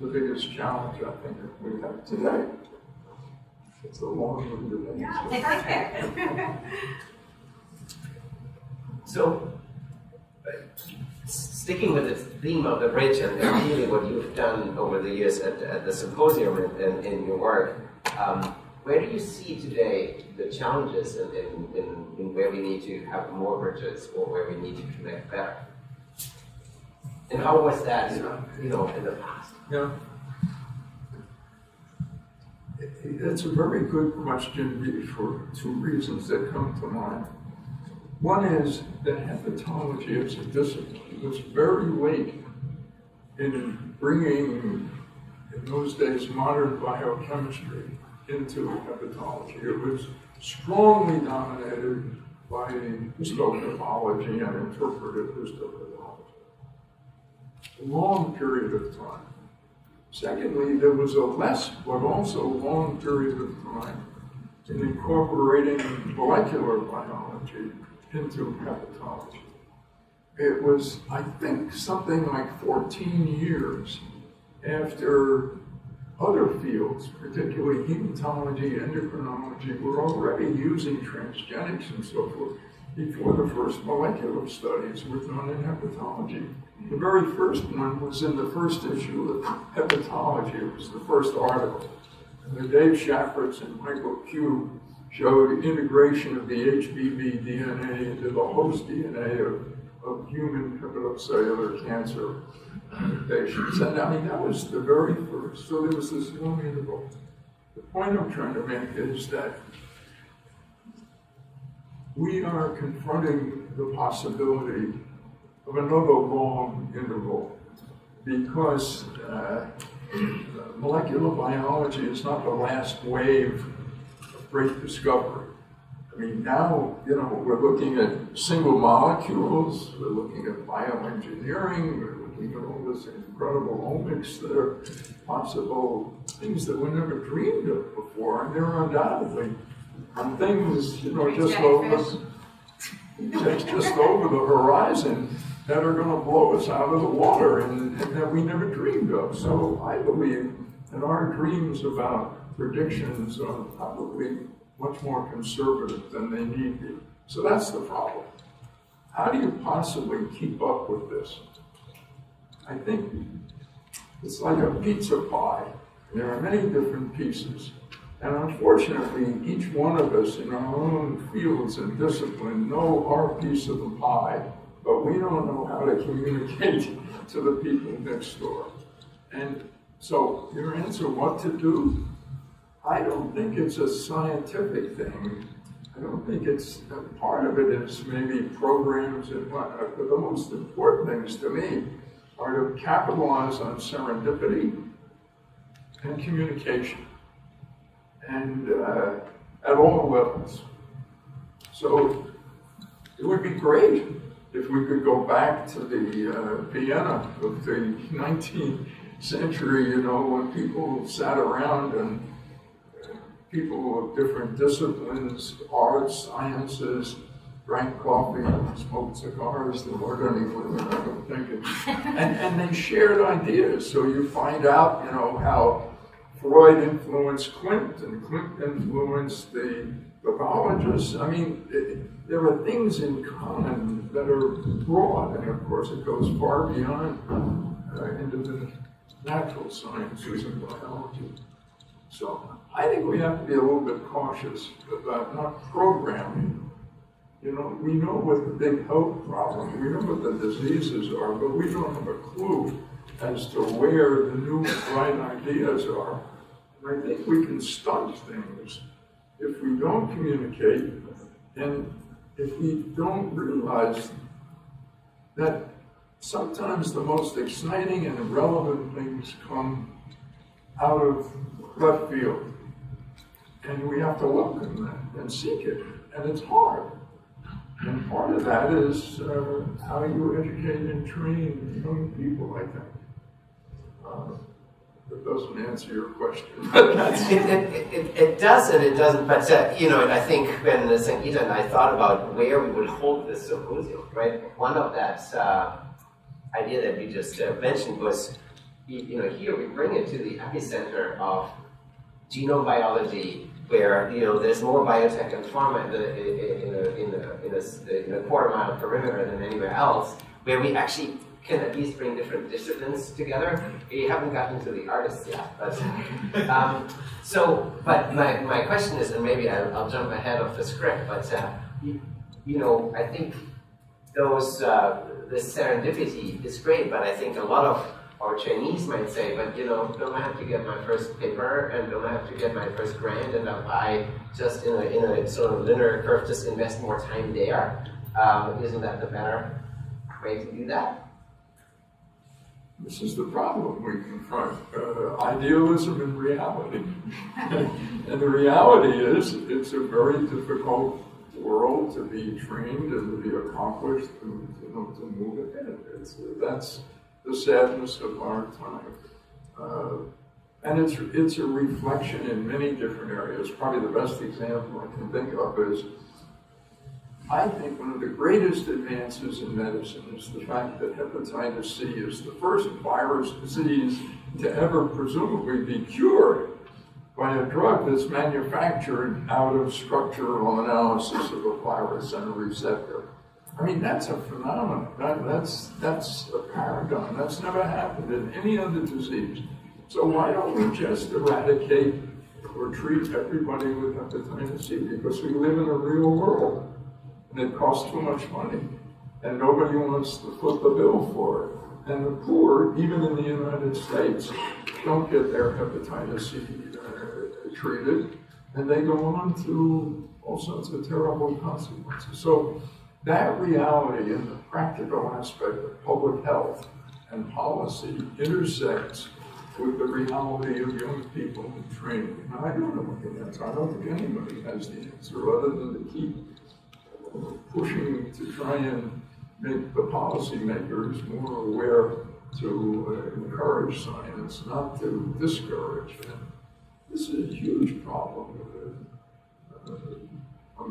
the biggest challenge I think that we have today. It's a long-winded answer. Yeah. So, sticking with the theme of the bridge and really what you've done over the years at the symposium and in your work, where do you see today the challenges in where we need to have more bridges or where we need to connect better? And how was that, in the past? Yeah. It's a very good question for two reasons that come to mind. One is that hepatology as a discipline was very late in bringing, in those days, modern biochemistry into hepatology. It was strongly dominated by histopathology and interpretive histopathology. A long period of time. Secondly, there was a less, but also long period of time in incorporating molecular biology into hepatology. It was, I think, something like 14 years after other fields, particularly hematology, endocrinology, were already using transgenics and so forth before the first molecular studies were done in hepatology. The very first one was in the first issue of Hepatology. It was the first article. And Dave Shafritz and Michael Q showed integration of the HBV DNA into the host DNA of human hepatocellular cancer patients. And I mean, that was the very first. So there was this long interval. The point I'm trying to make is that we are confronting the possibility of another long interval because molecular biology is not the last wave of great discovery. I mean, now, we're looking at single molecules, we're looking at bioengineering, we're looking at all this incredible omics that are possible, things that were never dreamed of before, and they're undoubtedly things, just over the horizon that are going to blow us out of the water and that we never dreamed of. So I believe that our dreams about predictions are probably much more conservative than they need be. So that's the problem. How do you possibly keep up with this? I think it's like a pizza pie. There are many different pieces. And unfortunately, each one of us in our own fields and discipline know our piece of the pie, but we don't know how to communicate to the people next door. And so your answer, what to do? I don't think it's a scientific thing. I don't think it's, part of it is maybe programs and whatnot, but the most important things to me are to capitalize on serendipity and communication. And at all levels. So it would be great if we could go back to the Vienna of the 19th century, when people sat around and people of different disciplines, arts, sciences, drank coffee, smoked cigars, there weren't any women, I don't think. And they shared ideas. So you find out, how Freud influenced Klimt, and Klimt influenced the pathologists. I mean, there are things in common that are broad, and of course it goes far beyond into the natural sciences and biology. So I think we have to be a little bit cautious about not programming. We know what the big health problem, we know what the diseases are, but we don't have a clue as to where the new bright ideas are. And I think we can stunt things if we don't communicate and if we don't realize that sometimes the most exciting and relevant things come out of left field. And we have to welcome that and seek it. And it's hard. And part of that is how you educate and train young people, I think. That doesn't answer your question. It does and it doesn't, but and I think when St. Ita and I thought about where we would hold this symposium, right? One of that idea that we just mentioned was, here we bring it to the epicenter of genome biology, where there's more biotech and pharma in a quarter-mile perimeter than anywhere else, where we actually can at least bring different disciplines together. We haven't gotten to the artists yet, but but my question is, and maybe I'll jump ahead of the script, but I think this serendipity is great, but I think a lot of our trainees might say, but don't I have to get my first paper, and don't I have to get my first grant, and if I just in a sort of linear curve just invest more time there, isn't that the better way to do that? This is the problem we confront, idealism and reality. And the reality is, it's a very difficult world to be trained and to be accomplished and to move ahead. That's the sadness of our time. And it's a reflection in many different areas. Probably the best example I can think of is, I think one of the greatest advances in medicine is the fact that hepatitis C is the first virus disease to ever presumably be cured by a drug that's manufactured out of structural analysis of a virus and a receptor. I mean, that's a phenomenon. That's a paradigm. That's never happened in any other disease. So why don't we just eradicate or treat everybody with hepatitis C? Because we live in a real world. And it costs too much money, and nobody wants to foot the bill for it. And the poor, even in the United States, don't get their hepatitis C treated, and they go on to all sorts of terrible consequences. So that reality and the practical aspect of public health and policy intersects with the reality of young people in training. Now, I don't know what the answer. I don't think anybody has the answer other than to keep pushing to try and make the policymakers more aware to encourage science, not to discourage it. This is a huge problem on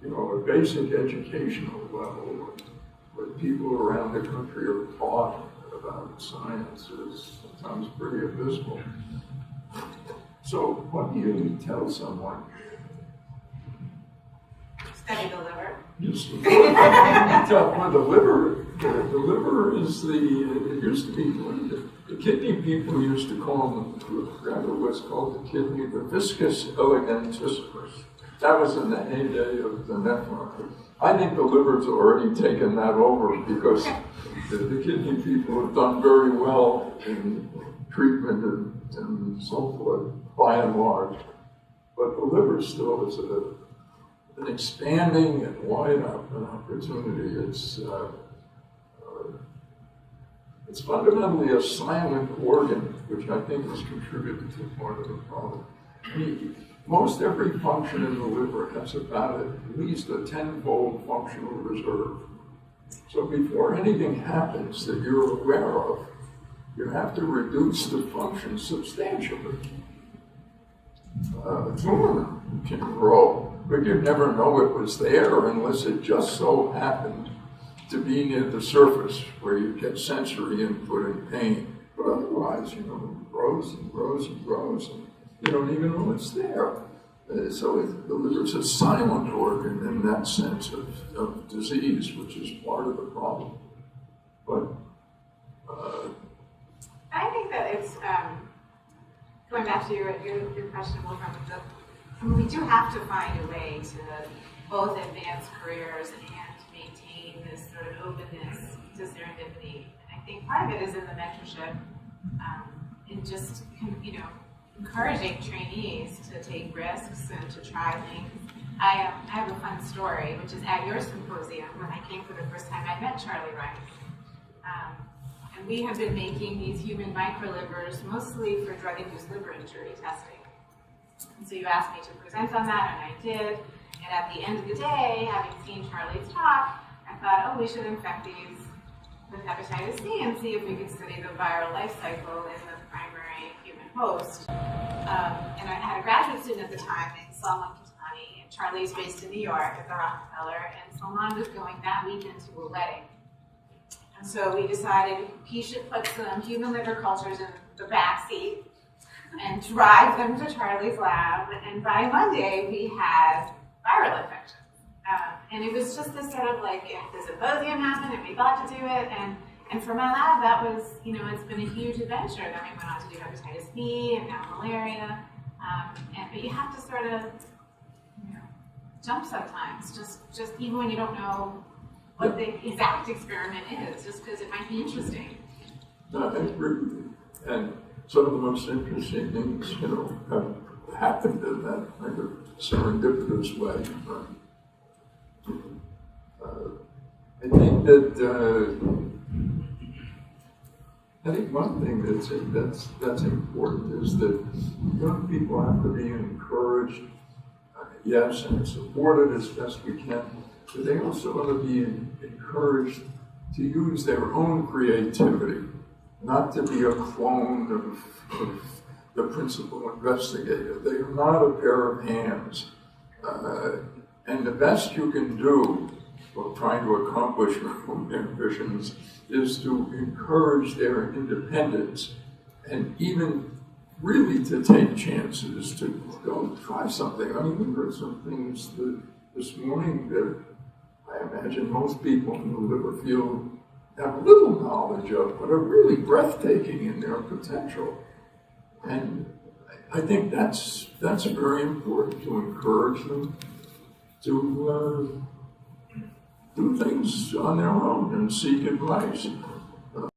a basic educational level, where people around the country are taught about science is sometimes pretty abysmal. So what do you tell someone? Study the liver. Well, the liver is it used to be, the kidney people used to call them, I forgot what's called the kidney, the viscus elegantissimus. That was in the heyday of the nephron. I think the liver's already taken that over because the kidney people have done very well in treatment and so forth, by and large. But the liver still is an expanding and wide open opportunity. It's fundamentally a silent organ, which I think has contributed to part of the problem. Most every function in the liver has about at least a 10-fold functional reserve. So before anything happens that you're aware of, you have to reduce the function substantially. A tumor can grow, but you'd never know it was there unless it just so happened to be near the surface where you get sensory input and pain. But otherwise, it grows and grows and grows, and you don't even know it's there. So the liver's a silent organ in that sense of disease, which is part of the problem. But I think that it's going back to your question, Wolfram. We do have to find a way to both advance careers and maintain this sort of openness to serendipity. And I think part of it is in the mentorship, in just encouraging trainees to take risks and to try things. I have a fun story, which is at your symposium, when I came for the first time, I met Charlie Rice. And we have been making these human microlivers mostly for drug-induced liver injury testing. And so you asked me to present on that, and I did. And at the end of the day, having seen Charlie's talk, I thought, we should infect these with hepatitis C and see if we could study the viral life cycle in the primary human host. And I had a graduate student at the time named Salman Kitani, and Charlie's based in New York at the Rockefeller, and Salman was going that weekend to a wedding. And so we decided he should put some human liver cultures in the back seat and drive them to Charlie's lab. And by Monday, we had viral infection. And it was just this sort of like, if the symposium happened and we thought to do it. And for my lab, that was, it's been a huge adventure. Then we went on to do hepatitis B and now malaria. But you have to sort of, jump sometimes, just even when you don't know what the exact experiment is, just because it might be interesting. No, I agree with you. And some of the most interesting things, have happened in that kind of serendipitous way. I think that one thing that's important is that young people have to be encouraged, yes, and supported as best we can, but they also ought to be encouraged to use their own creativity, not to be a clone of the principal investigator. They are not a pair of hands. And the best you can do for trying to accomplish your own ambitions is to encourage their independence and even really to take chances, to go try something. I mean, we heard some things this morning that I imagine most people in the liver field have little knowledge of, but are really breathtaking in their potential. And I think that's very important, to encourage them to do things on their own and seek advice.